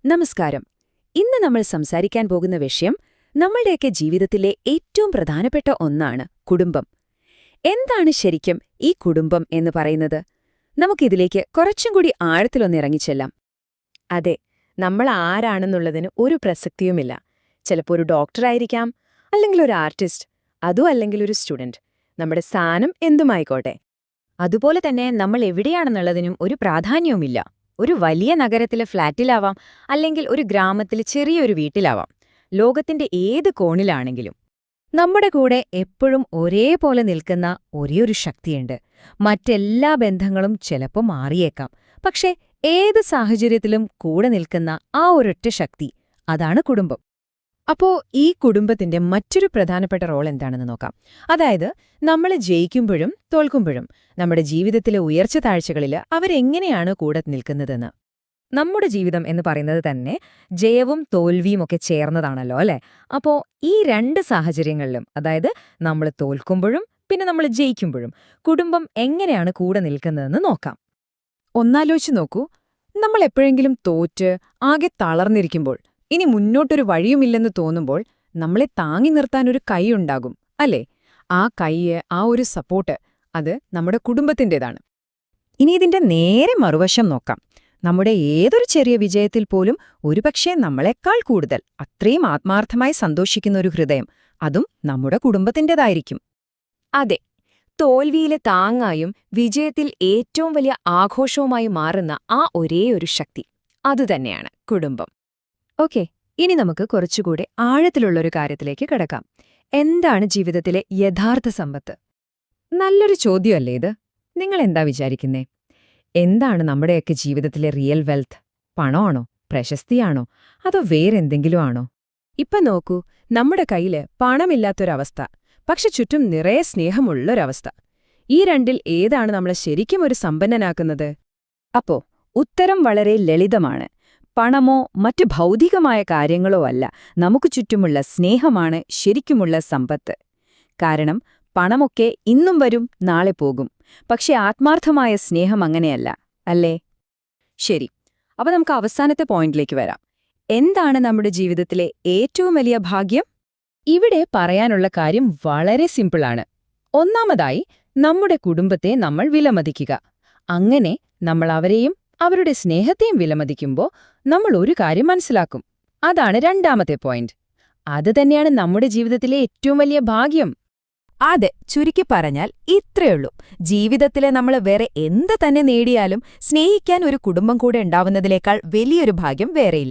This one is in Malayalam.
നമസ്കാരം. ഇന്ന് നമ്മൾ സംസാരിക്കാൻ പോകുന്ന വിഷയം നമ്മളുടെയൊക്കെ ജീവിതത്തിലെ ഏറ്റവും പ്രധാനപ്പെട്ട ഒന്നാണ് കുടുംബം. എന്താണ് ശരിക്കും ഈ കുടുംബം എന്ന് പറയുന്നത്? നമുക്കിതിലേക്ക് കുറച്ചും കൂടി ആഴത്തിലൊന്നിറങ്ങിച്ചെല്ലാം. അതെ, നമ്മൾ ആരാണെന്നുള്ളതിന് ഒരു പ്രസക്തിയുമില്ല. ചിലപ്പോൾ ഒരു ഡോക്ടറായിരിക്കാം, അല്ലെങ്കിൽ ഒരു ആർട്ടിസ്റ്റ്, അതും അല്ലെങ്കിൽ ഒരു സ്റ്റുഡന്റ്. നമ്മുടെ സ്ഥാനം എന്തുമായിക്കോട്ടെ. അതുപോലെ തന്നെ നമ്മൾ എവിടെയാണെന്നുള്ളതിനും ഒരു പ്രാധാന്യവുമില്ല. ഒരു വലിയ നഗരത്തിലെ ഫ്ലാറ്റിലാവാം, അല്ലെങ്കിൽ ഒരു ഗ്രാമത്തിലെ ചെറിയൊരു വീട്ടിലാവാം. ലോകത്തിന്റെ ഏത് കോണിലാണെങ്കിലും നമ്മുടെ കൂടെ എപ്പോഴും ഒരേപോലെ നിൽക്കുന്ന ഒരേയൊരു ശക്തിയുണ്ട്. മറ്റെല്ലാ ബന്ധങ്ങളും ചിലപ്പോൾ മാറിയേക്കാം, പക്ഷേ ഏത് സാഹചര്യത്തിലും കൂടെ നിൽക്കുന്ന ആ ഒരൊറ്റ ശക്തി, അതാണ് കുടുംബം. അപ്പോ ഈ കുടുംബത്തിന്റെ മറ്റൊരു പ്രധാനപ്പെട്ട റോൾ എന്താണെന്ന് നോക്കാം. അതായത്, നമ്മൾ ജയിക്കുമ്പോഴും തോൽക്കുമ്പോഴും നമ്മുടെ ജീവിതത്തിലെ ഉയർച്ച താഴ്ചകളിൽ അവരെങ്ങനെയാണ് കൂടെ നിൽക്കുന്നതെന്ന്. നമ്മുടെ ജീവിതം എന്ന് പറയുന്നത് തന്നെ ജയവും തോൽവിയും ഒക്കെ ചേർന്നതാണല്ലോ, അല്ലേ? അപ്പോ ഈ രണ്ട് സാഹചര്യങ്ങളിലും, അതായത് നമ്മൾ തോൽക്കുമ്പോഴും പിന്നെ നമ്മൾ ജയിക്കുമ്പോഴും, കുടുംബം എങ്ങനെയാണ് കൂടെ നിൽക്കുന്നതെന്ന് നോക്കാം. ഒന്നാലോചിച്ച് നോക്കൂ, നമ്മൾ എപ്പോഴെങ്കിലും തോറ്റ് ആകെ തളർന്നിരിക്കുമ്പോൾ, ഇനി മുന്നോട്ടൊരു വഴിയുമില്ലെന്ന് തോന്നുമ്പോൾ നമ്മളെ താങ്ങി നിർത്താൻ ഒരു കൈയുണ്ടാകും, അല്ലേ? ആ കൈയ്യ്, ആ ഒരു സപ്പോർട്ട്, അത് നമ്മുടെ കുടുംബത്തിൻ്റെതാണ്. ഇനി ഇതിന്റെ നേരെ മറുവശം നോക്കാം. നമ്മുടെ ഏതൊരു ചെറിയ വിജയത്തിൽ പോലും ഒരുപക്ഷെ നമ്മളെക്കാൾ കൂടുതൽ അത്രയും ആത്മാർത്ഥമായി സന്തോഷിക്കുന്ന ഒരു ഹൃദയം, അതും നമ്മുടെ കുടുംബത്തിൻ്റെതായിരിക്കും. അതെ, തോൽവിയിലെ താങ്ങായും വിജയത്തിൽ ഏറ്റവും വലിയ ആഘോഷവുമായി മാറുന്ന ആ ഒരേയൊരു ശക്തി, അതുതന്നെയാണ് കുടുംബം. ഓക്കെ, ഇനി നമുക്ക് കുറച്ചുകൂടെ ആഴത്തിലുള്ളൊരു കാര്യത്തിലേക്ക് കടക്കാം. എന്താണ് ജീവിതത്തിലെ യഥാർത്ഥ സമ്പത്ത്? നല്ലൊരു ചോദ്യമല്ലേ ഇത്? നിങ്ങളെന്താ വിചാരിക്കുന്നേ? എന്താണ് നമ്മുടെയൊക്കെ ജീവിതത്തിലെ റിയൽ വെൽത്ത്? പണമാണോ? പ്രശസ്തിയാണോ? അതോ വേറെന്തെങ്കിലും ആണോ? ഇപ്പം നോക്കൂ, നമ്മുടെ കയ്യില് പണമില്ലാത്തൊരവസ്ഥ, പക്ഷെ ചുറ്റും നിറയെ സ്നേഹമുള്ളൊരവസ്ഥ. ഈ രണ്ടിൽ ഏതാണ് നമ്മളെ ശരിക്കും ഒരു സമ്പന്നനാക്കുന്നത്? അപ്പോ ഉത്തരം വളരെ ലളിതമാണ്. പണമോ മറ്റ് ഭൗതികമായ കാര്യങ്ങളോ അല്ല, നമുക്ക് ചുറ്റുമുള്ള സ്നേഹമാണ് ശരിക്കുമുള്ള സമ്പത്ത്. കാരണം പണമൊക്കെ ഇന്നും വരും, നാളെ പോകും. പക്ഷെ ആത്മാർത്ഥമായ സ്നേഹം അങ്ങനെയല്ല, അല്ലേ? ശരി, അപ്പൊ നമുക്ക് അവസാനത്തെ പോയിന്റിലേക്ക് വരാം. എന്താണ് നമ്മുടെ ജീവിതത്തിലെ ഏറ്റവും വലിയ ഭാഗ്യം? ഇവിടെ പറയാനുള്ള കാര്യം വളരെ സിമ്പിളാണ്. ഒന്നാമതായി, നമ്മുടെ കുടുംബത്തെ നമ്മൾ വിലമതിക്കുക. അങ്ങനെ നമ്മൾ അവരെയും അവരുടെ സ്നേഹത്തെയും വിലമതിക്കുമ്പോൾ നമ്മൾ ഒരു കാര്യം മനസ്സിലാക്കും. അതാണ് രണ്ടാമത്തെ പോയിന്റ്. അത് തന്നെയാണ് നമ്മുടെ ജീവിതത്തിലെ ഏറ്റവും വലിയ ഭാഗ്യം. അതെ, ചുരുക്കി പറഞ്ഞാൽ ഇത്രയുള്ളൂ. ജീവിതത്തിലെ നമ്മൾ വേറെ എന്ത് തന്നെ നേടിയാലും സ്നേഹിക്കാൻ ഒരു കുടുംബം കൂടെ ഉണ്ടാവുന്നതിനേക്കാൾ വലിയൊരു ഭാഗ്യം വേറെയില്ല.